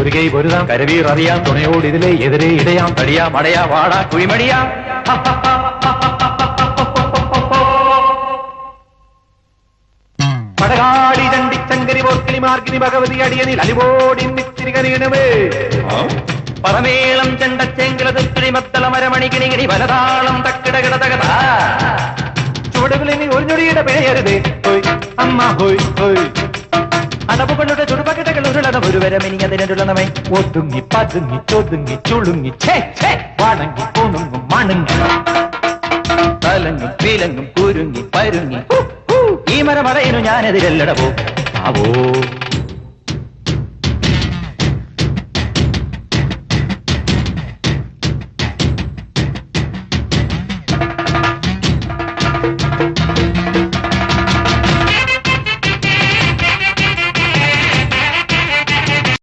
ഒരുകൈ പൊരുതാം കരവീർ അറിയാം തുണയോട് ഇതിലെ എതിരെ ഇടയാം തടിയാ മടയാ വാടാ കുഴിമടിയാ പടകാളി ചണ്ടിച്ചങ്കരി പോർക്കിളി മാർഗിനി ഭഗവതി അടിയനിൽ അലിവോടി നിത്തിരികനീണമേ പറമേളം ചെണ്ടച്ചെങ്കില തുക്കിളി മത്തള മരമണികിണികിണി വലതാളം തക്കിടകിട തകതാ ചുവടുകളിൽ ഒരു ഞൊടിയുടെ പേയരുതേ ഹോയ് അമ്മ ഹോയ് ഹോയ് അടവുകളുടെ ചുടുപകടകൾ ഉരുളണം ഒരു വരമിനിയതിനുള്ളണമേ ഒതുങ്ങി പതുങ്ങി ചൊതുങ്ങി ചുളുങ്ങി വാണങ്ങി പൂണുങ്ങും മണങ്ങി തലങ്ങും പീലങ്ങും കുരുങ്ങി പരുങ്ങി ഈ മരമറയിനു ഞാനെതിരല്ലടവോ ആവോ